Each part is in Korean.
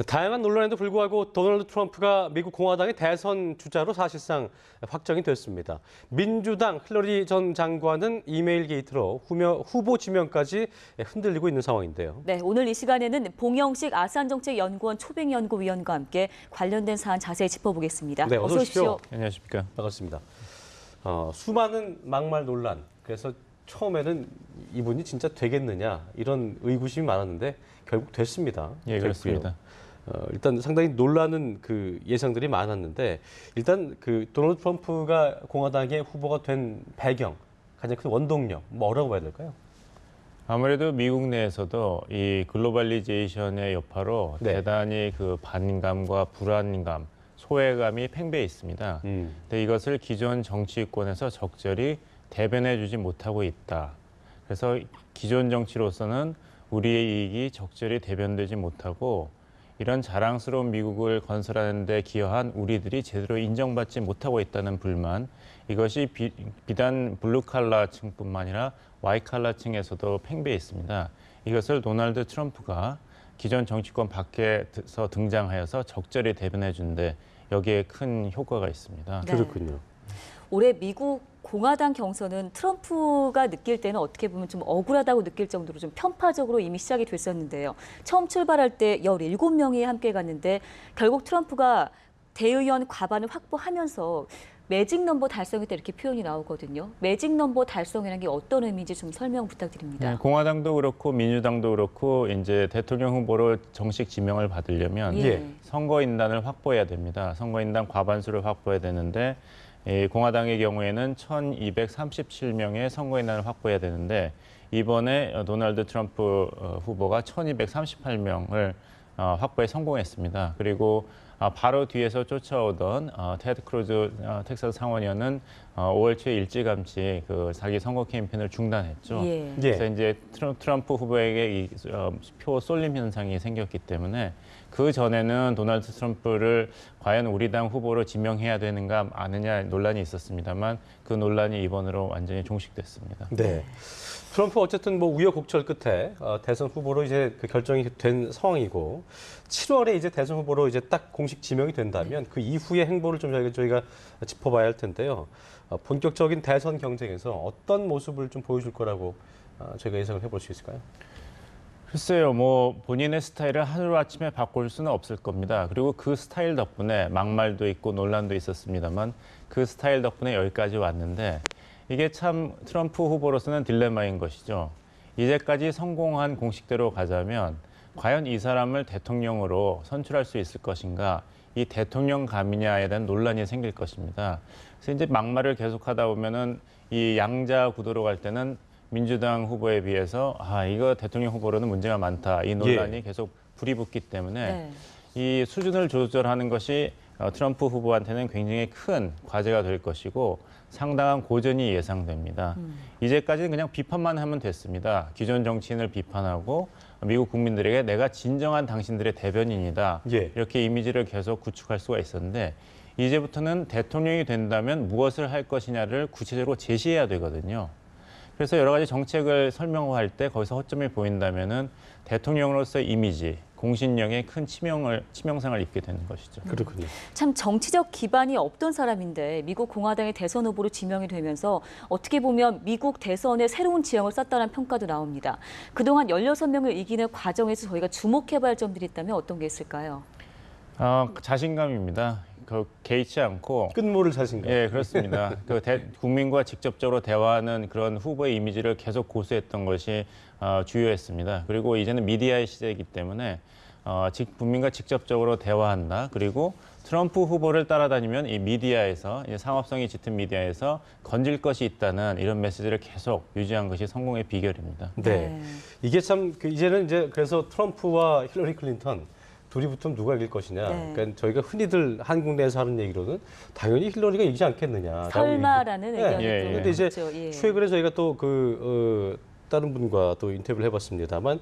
다양한 논란에도 불구하고 도널드 트럼프가 미국 공화당의 대선 주자로 사실상 확정이 됐습니다. 민주당 힐러리 전 장관은 이메일 게이트로 후보 지명까지 흔들리고 있는 상황인데요. 네, 오늘 이 시간에는 봉영식 아산정책연구원 초빙연구위원과 함께 관련된 사안 자세히 짚어보겠습니다. 네, 어서 오십시오. 안녕하십니까. 반갑습니다. 수많은 막말 논란, 그래서 처음에는 이분이 진짜 되겠느냐 이런 의구심이 많았는데 결국 됐습니다. 예, 그렇습니다. 일단 상당히 놀라는 그 예상들이 많았는데 일단 그 도널드 트럼프가 공화당의 후보가 된 배경, 가장 큰 원동력 뭐라고 봐야 될까요? 아무래도 미국 내에서도 이 글로벌리제이션의 여파로 네. 대단히 그 반감과 불안감, 소외감이 팽배해 있습니다. 근데 이것을 기존 정치권에서 적절히 대변해주지 못하고 있다. 그래서 기존 정치로서는 우리의 이익이 적절히 대변되지 못하고 이런 자랑스러운 미국을 건설하는 데 기여한 우리들이 제대로 인정받지 못하고 있다는 불만, 이것이 비단 블루칼라층뿐만 아니라 와이칼라층에서도 팽배해 있습니다. 이것을 도널드 트럼프가 기존 정치권 밖에서 등장하여서 적절히 대변해 준데 여기에 큰 효과가 있습니다. 네. 그렇군요. 올해 미국 공화당 경선은 트럼프가 느낄 때는 어떻게 보면 좀 억울하다고 느낄 정도로 좀 편파적으로 이미 시작이 됐었는데요. 처음 출발할 때 17명이 함께 갔는데 결국 트럼프가 대의원 과반을 확보하면서 매직 넘버 달성했다 이렇게 표현이 나오거든요. 매직 넘버 달성이라는 게 어떤 의미인지 좀 설명 부탁드립니다. 네, 공화당도 그렇고 민주당도 그렇고 이제 대통령 후보로 정식 지명을 받으려면 예. 선거인단을 확보해야 됩니다. 선거인단 과반수를 확보해야 되는데 공화당의 경우에는 1,237명의 선거인단을 확보해야 되는데 이번에 도널드 트럼프 후보가 1,238명을 확보에 성공했습니다. 그리고 바로 뒤에서 쫓아오던 테드 크루즈 텍사스 상원의원은 5월 초에 일찌감치 그 자기 선거 캠페인을 중단했죠. 예. 그래서 이제 트럼프 후보에게 이 표 쏠림 현상이 생겼기 때문에 그 전에는 도널드 트럼프를 과연 우리 당 후보로 지명해야 되는가 아느냐 논란이 있었습니다만 그 논란이 이번으로 완전히 종식됐습니다. 네. 트럼프 어쨌든 뭐 우여곡절 끝에 대선 후보로 이제 그 결정이 된 상황이고 7월에 이제 대선 후보로 이제 딱 공식 지명이 된다면 그 이후의 행보를 좀 저희가 짚어봐야 할 텐데요. 본격적인 대선 경쟁에서 어떤 모습을 좀 보여줄 거라고 저희가 예상을 해볼 수 있을까요? 글쎄요, 뭐 본인의 스타일을 하루아침에 바꿀 수는 없을 겁니다. 그리고 그 스타일 덕분에 막말도 있고 논란도 있었습니다만 그 스타일 덕분에 여기까지 왔는데 이게 참 트럼프 후보로서는 딜레마인 것이죠. 이제까지 성공한 공식대로 가자면 과연 이 사람을 대통령으로 선출할 수 있을 것인가, 이 대통령감이냐에 대한 논란이 생길 것입니다. 그래서 이제 막말을 계속하다 보면은 이 양자 구도로 갈 때는 민주당 후보에 비해서 이거 대통령 후보로는 문제가 많다. 이 논란이 계속 불이 붙기 때문에 이 수준을 조절하는 것이 트럼프 후보한테는 굉장히 큰 과제가 될 것이고 상당한 고전이 예상됩니다. 이제까지는 그냥 비판만 하면 됐습니다. 기존 정치인을 비판하고 미국 국민들에게 내가 진정한 당신들의 대변인이다. 이렇게 이미지를 계속 구축할 수가 있었는데 이제부터는 대통령이 된다면 무엇을 할 것이냐를 구체적으로 제시해야 되거든요. 그래서 여러 가지 정책을 설명할 때 거기서 허점이 보인다면은 대통령으로서의 이미지, 공신력에 큰 치명상을 입게 되는 것이죠. 그렇군요. 참 정치적 기반이 없던 사람인데 미국 공화당의 대선 후보로 지명이 되면서 어떻게 보면 미국 대선에 새로운 지형을 썼다는 평가도 나옵니다. 그동안 16명을 이기는 과정에서 저희가 주목해봐야 할 점들이 있다면 어떤 게 있을까요? 자신감입니다. 개의치 않고 끝모를 자신감. 예, 그렇습니다. 국민과 직접적으로 대화하는 그런 후보의 이미지를 계속 고수했던 것이 주요했습니다. 그리고 이제는 미디어의 시대이기 때문에 국민과 직접적으로 대화한다. 그리고 트럼프 후보를 따라다니면 이 미디어에서 이제 상업성이 짙은 미디어에서 건질 것이 있다는 이런 메시지를 계속 유지한 것이 성공의 비결입니다. 네. 이게 참 이제는 이제 그래서 트럼프와 힐러리 클린턴 둘이 붙으면 누가 이길 것이냐. 그러니까 저희가 흔히들 한국 내에서 하는 얘기로는 당연히 힐러리가 이기지 않겠느냐. 설마라는 의견이 그런데 이제 최근에 저희가 또 다른 분과 또 인터뷰를 해봤습니다만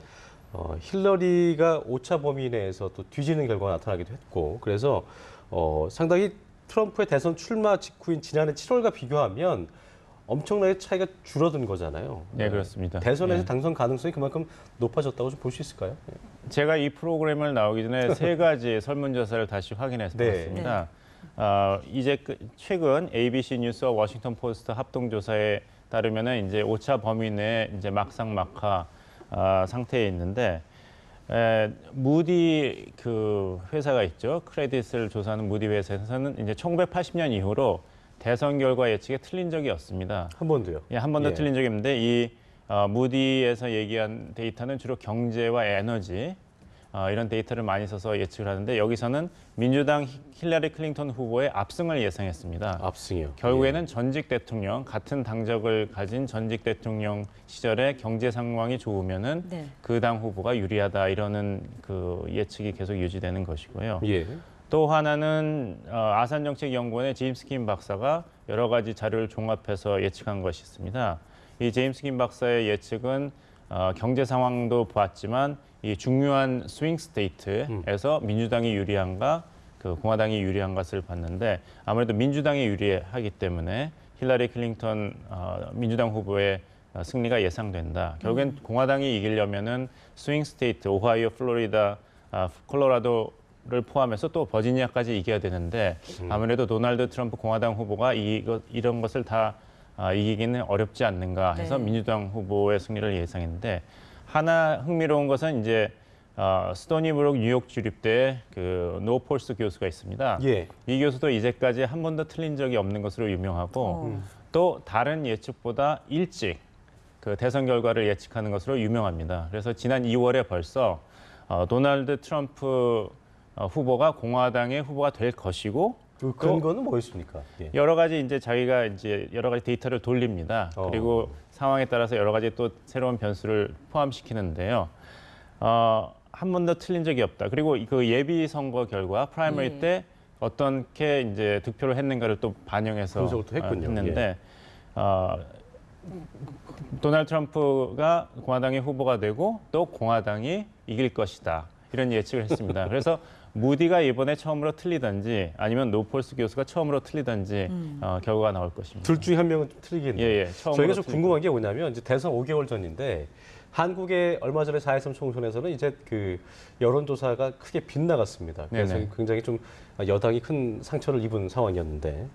힐러리가 오차 범위 내에서 또 뒤지는 결과가 나타나기도 했고 그래서 상당히 트럼프의 대선 출마 직후인 지난해 7월과 비교하면 엄청나게 차이가 줄어든 거잖아요. 네, 그렇습니다. 대선에서 당선 가능성이 그만큼 높아졌다고 좀 볼 수 있을까요? 제가 이 프로그램을 나오기 전에 세 가지 설문조사를 다시 확인해서 네. 봤습니다. 이제 최근 ABC 뉴스와 워싱턴 포스트 합동조사에 따르면은 이제 오차 범위 내에 이제 막상막하 상태에 있는데 무디 그 회사가 있죠. 크레딧을 조사하는 무디 회사에서는 이제 1980년 이후로 대선 결과 예측에 틀린 적이 없습니다. 한 번도요. 예, 한 번도 예. 틀린 적이 없는데 이 무디에서 얘기한 데이터는 주로 경제와 에너지 이런 데이터를 많이 써서 예측을 하는데 여기서는 민주당 힐러리 클린턴 후보의 압승을 예상했습니다. 압승이요. 결국에는 전직 대통령, 같은 당적을 가진 전직 대통령 시절에 경제 상황이 좋으면은 네. 그 당 후보가 유리하다 이러는 그 예측이 계속 유지되는 것이고요. 예. 또 하나는 아산정책연구원의 제임스 킴 박사가 여러 가지 자료를 종합해서 예측한 것이 있습니다. 이 제임스 킴 박사의 예측은 경제 상황도 보았지만 이 중요한 스윙 스테이트에서 민주당이 유리한가 그 공화당이 유리한 것을 봤는데 아무래도 민주당이 유리하기 때문에 힐러리 클린턴 민주당 후보의 승리가 예상된다. 결국엔 공화당이 이기려면은 스윙 스테이트 오하이오, 플로리다, 콜로라도를 포함해서 또 버지니아까지 이겨야 되는데 아무래도 도널드 트럼프 공화당 후보가 이런 것을 다 이기기는 어렵지 않는가 해서 네. 민주당 후보의 승리를 예상했는데 하나 흥미로운 것은 이제 스토니브룩 뉴욕 주립대의 그 노 폴스 교수가 있습니다. 예. 이 교수도 이제까지 한 번도 틀린 적이 없는 것으로 유명하고 또 다른 예측보다 일찍 그 대선 결과를 예측하는 것으로 유명합니다. 그래서 지난 2월에 벌써 도널드 트럼프 후보가 공화당의 후보가 될 것이고 그 근거는 뭐였습니까? 예. 여러 가지 이제 자기가 이제 여러 가지 데이터를 돌립니다. 그리고 상황에 따라서 여러 가지 또 새로운 변수를 포함시키는데요. 한 번도 틀린 적이 없다. 그리고 그 예비 선거 결과 프라이머리 때 어떻게 이제 득표를 했는가를 또 반영해서 분석을 또 했군요. 했는데 도널드 트럼프가 공화당의 후보가 되고 또 공화당이 이길 것이다. 이런 예측을 했습니다. 그래서 무디가 이번에 처음으로 틀리든지 아니면 노폴스 교수가 처음으로 틀리든지 결과가 나올 것입니다. 둘 중에 한 명은 좀 틀리겠네요. 예, 처음으로 저희가 좀 틀릴 궁금한 게 뭐냐면 이제 대선 5개월 전인데 한국의 얼마 전에 4.13 총선에서는 이제 그 여론조사가 크게 빗나갔습니다. 그래서 네네. 굉장히 좀 여당이 큰 상처를 입은 상황이었는데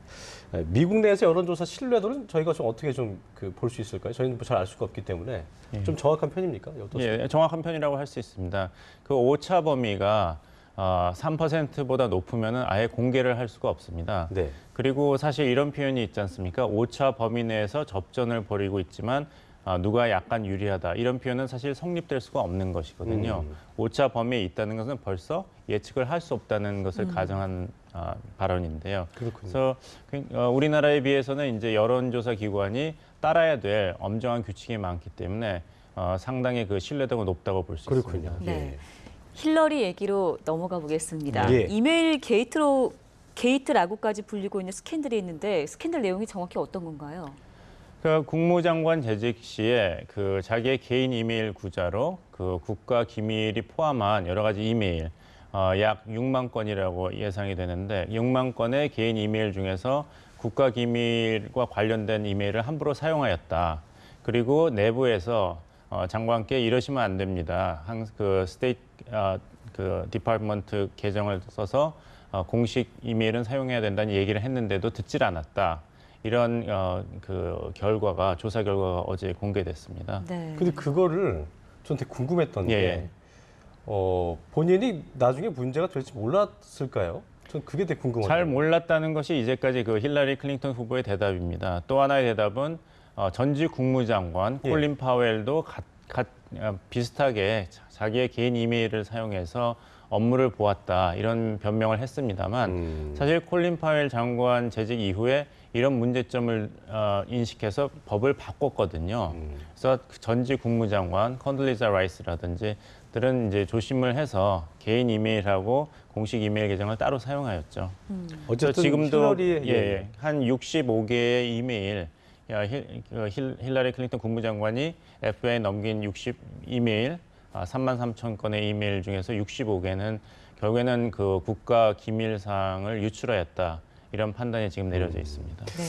미국 내에서 여론조사 신뢰도는 저희가 좀 어떻게 좀 볼 수 있을까요? 저희는 잘 알 수가 없기 때문에 좀 정확한 편입니까? 어떻습니까? 예, 정확한 편이라고 할 수 있습니다. 그 오차 범위가 3%보다 높으면은 아예 공개를 할 수가 없습니다. 네. 그리고 사실 이런 표현이 있지 않습니까? 오차 범위 내에서 접전을 벌이고 있지만 누가 약간 유리하다. 이런 표현은 사실 성립될 수가 없는 것이거든요. 오차 범위에 있다는 것은 벌써 예측을 할 수 없다는 것을 가정한 발언인데요. 그렇군요. 그래서 우리나라에 비해서는 이제 여론조사 기관이 따라야 될 엄정한 규칙이 많기 때문에 상당히 그 신뢰도가 높다고 볼 수 그렇군요. 있습니다. 네. 힐러리 얘기로 넘어가 보겠습니다. 예. 이메일 게이트라고까지 불리고 있는 스캔들이 있는데 스캔들 내용이 정확히 어떤 건가요? 그 국무장관 재직 시에 그 자기의 개인 이메일 구자로 그 국가 기밀이 포함한 여러 가지 이메일 약 6만 건이라고 예상이 되는데 6만 건의 개인 이메일 중에서 국가 기밀과 관련된 이메일을 함부로 사용하였다. 그리고 내부에서 장관께 이러시면 안 됩니다. 그 스테이트 그 디파트먼트 계정을 써서 공식 이메일은 사용해야 된다는 얘기를 했는데도 듣질 않았다. 이런 그 결과가 조사 결과가 어제 공개됐습니다. 네. 근데 그거를 전 되게 궁금했던 예, 게 예. 본인이 나중에 문제가 될지 몰랐을까요? 전 그게 되게 궁금해요. 잘 몰랐다는 것이 이제까지 그 힐러리 클린턴 후보의 대답입니다. 또 하나의 대답은 전직 국무장관 예. 콜린 파웰도 비슷하게 자기의 개인 이메일을 사용해서 업무를 보았다 이런 변명을 했습니다만 사실 콜린 파웰 장관 재직 이후에 이런 문제점을 인식해서 법을 바꿨거든요. 그래서 전직 국무장관 컨돌리자 라이스라든지 들은 이제 조심을 해서 개인 이메일하고 공식 이메일 계정을 따로 사용하였죠. 어쨌든 지금도 힐러리의 한 65개의 이메일 힐러리 클린턴 국무장관이 FBI에 넘긴 60 이메일 3만 3천 건의 이메일 중에서 65개는 결국에는 그 국가 기밀사항을 유출하였다. 이런 판단이 지금 내려져 있습니다. 네.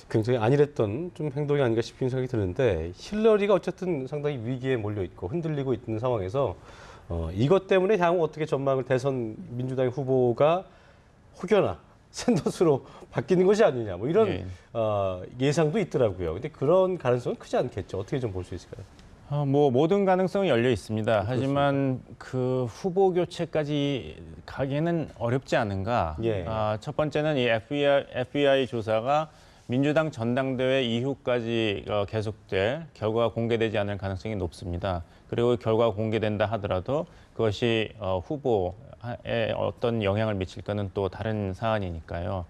굉장히 안일했던 좀 행동이 아닌가 싶은 생각이 드는데 힐러리가 어쨌든 상당히 위기에 몰려 있고 흔들리고 있는 상황에서 이것 때문에 향후 어떻게 전망을 대선 민주당 후보가 혹여나 샌더스로 바뀌는 것이 아니냐 뭐 이런 예. 예상도 있더라고요. 근데 그런 가능성은 크지 않겠죠. 어떻게 좀 볼 수 있을까요? 뭐 모든 가능성이 열려 있습니다. 하지만 그 후보 교체까지 가기에는 어렵지 않은가. 예. 첫 번째는 이 FBI 조사가 민주당 전당대회 이후까지 계속될 결과가 공개되지 않을 가능성이 높습니다. 그리고 결과가 공개된다 하더라도 그것이 후보에 어떤 영향을 미칠까는 또 다른 사안이니까요.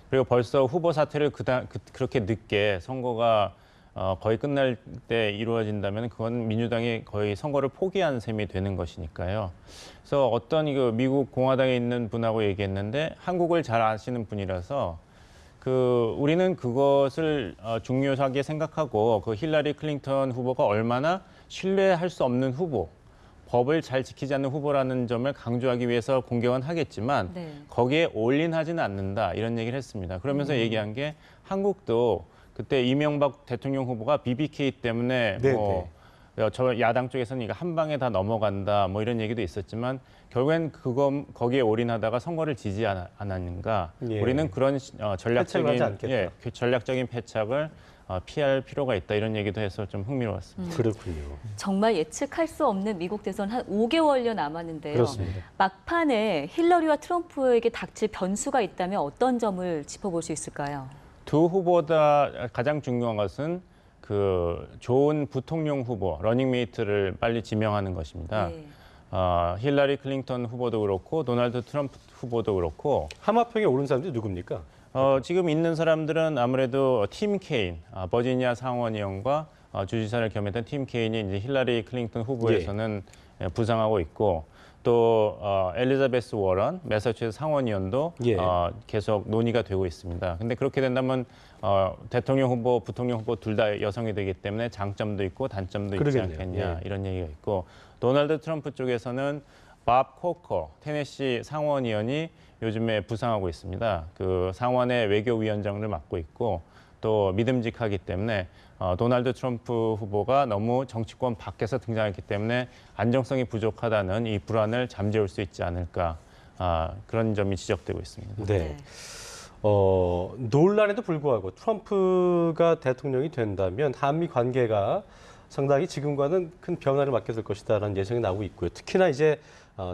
그리고 벌써 후보 사퇴를 그렇게 늦게 선거가 거의 끝날 때 이루어진다면 그건 민주당이 거의 선거를 포기한 셈이 되는 것이니까요. 그래서 어떤 미국 공화당에 있는 분하고 얘기했는데 한국을 잘 아시는 분이라서 우리는 그것을 중요하게 생각하고 그 힐러리 클린턴 후보가 얼마나 신뢰할 수 없는 후보, 법을 잘 지키지 않는 후보라는 점을 강조하기 위해서 공격은 하겠지만 네. 거기에 올인하지는 않는다 이런 얘기를 했습니다. 그러면서 얘기한 게 한국도 그때 이명박 대통령 후보가 BBK 때문에 저 야당 쪽에서는 이거 한 방에 다 넘어간다 뭐 이런 얘기도 있었지만 결국엔 거기에 올인하다가 선거를 지지 않았는가. 예. 우리는 그런 전략적인 패착을 피할 필요가 있다 이런 얘기도 해서 좀 흥미로웠습니다. 그렇군요. 정말 예측할 수 없는 미국 대선 한 5개월여 남았는데요. 그렇습니다. 막판에 힐러리와 트럼프에게 닥칠 변수가 있다면 어떤 점을 짚어볼 수 있을까요? 두 후보다 가장 중요한 것은 좋은 부통령 후보, 러닝메이트를 빨리 지명하는 것입니다. 네. 힐러리 클린턴 후보도 그렇고 도널드 트럼프 후보도 그렇고 하마평에 오른 사람들이 누굽니까? 지금 있는 사람들은 아무래도 팀 케인, 버지니아 상원의원과 주지사를 겸했던 팀 케인이 이제 힐러리 클린턴 후보에서는 부상하고 있고 또 엘리자베스 워런 매사추세츠 상원의원도 계속 논의가 되고 있습니다. 근데 그렇게 된다면 대통령 후보, 부통령 후보 둘 다 여성이 되기 때문에 장점도 있고 단점도 있지 그러겠네요. 않겠냐 이런 얘기가 있고 도널드 트럼프 쪽에서는 밥 코커 테네시 상원의원이 요즘에 부상하고 있습니다. 그 상원의 외교위원장을 맡고 있고 또 믿음직하기 때문에 도널드 트럼프 후보가 너무 정치권 밖에서 등장했기 때문에 안정성이 부족하다는 이 불안을 잠재울 수 있지 않을까 그런 점이 지적되고 있습니다. 네. 논란에도 불구하고 트럼프가 대통령이 된다면 한미 관계가 상당히 지금과는 큰 변화를 맞게 될 것이다라는 예상이 나오고 있고요. 특히나 이제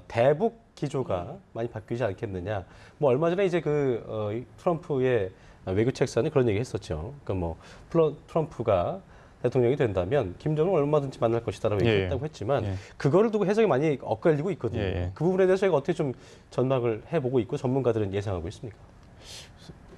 대북 기조가 많이 바뀌지 않겠느냐. 뭐 얼마 전에 이제 트럼프의 외교 책상에 그런 얘기 했었죠. 그러니까 뭐 트럼프가 대통령이 된다면 김정은 얼마든지 만날 것이다라고 얘기했다고 했지만 그거를 두고 해석이 많이 엇갈리고 있거든요. 그 부분에 대해서 저희가 어떻게 좀 전망을 해보고 있고 전문가들은 예상하고 있습니까?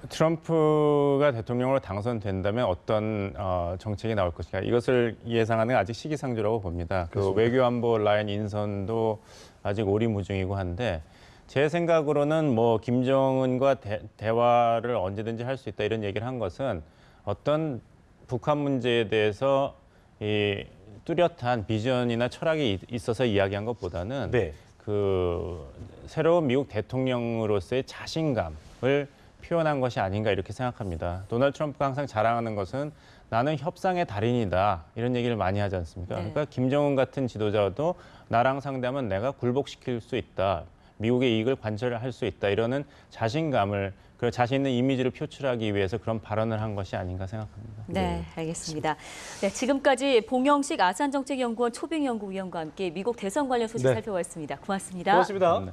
트럼프가 대통령으로 당선된다면 어떤 정책이 나올 것인가 이것을 예상하는 게 아직 시기상조라고 봅니다. 그 외교안보 라인 인선도 아직 오리무중이고 한데 제 생각으로는 뭐 김정은과 대화를 언제든지 할 수 있다 이런 얘기를 한 것은 어떤 북한 문제에 대해서 이 뚜렷한 비전이나 철학이 있어서 이야기한 것보다는 그 새로운 미국 대통령으로서의 자신감을 표현한 것이 아닌가 이렇게 생각합니다. 도널드 트럼프가 항상 자랑하는 것은 나는 협상의 달인이다 이런 얘기를 많이 하지 않습니까? 그러니까 김정은 같은 지도자도 나랑 상대하면 내가 굴복시킬 수 있다. 미국의 이익을 관철할 수 있다. 이러는 자신감을 자신 있는 이미지를 표출하기 위해서 그런 발언을 한 것이 아닌가 생각합니다. 네, 알겠습니다. 네, 지금까지 봉영식 아산정책연구원 초빙연구위원과 함께 미국 대선 관련 소식 살펴봤습니다. 고맙습니다. 고맙습니다. 네.